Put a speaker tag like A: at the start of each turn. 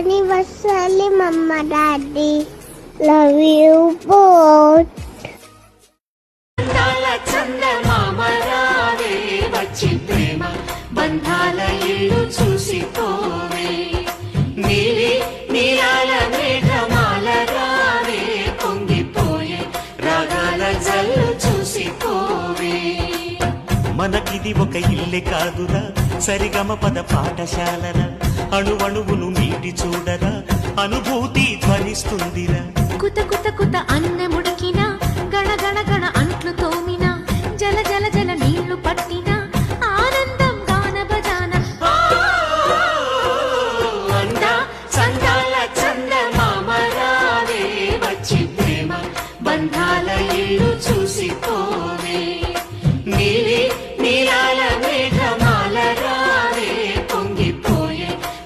A: anniversary, Mama, Daddy. Love you both.
B: బంధాల ఇల్లు చూసిపోవే నీలి నీలాల మేఘమాల రావే పొంగిపోయే రాగాల జల్లు చూసిపోవే మనకిది ఒక ఇల్లే కాదురా సరిగమ పద పాఠశాలరా అణువణువును మీటి చూడరా అనుభూతి ధ్వనిస్తుందిరా
C: కుత కుత కుత అన్న ముడికిన గణ గణ గణ అంట్లుతో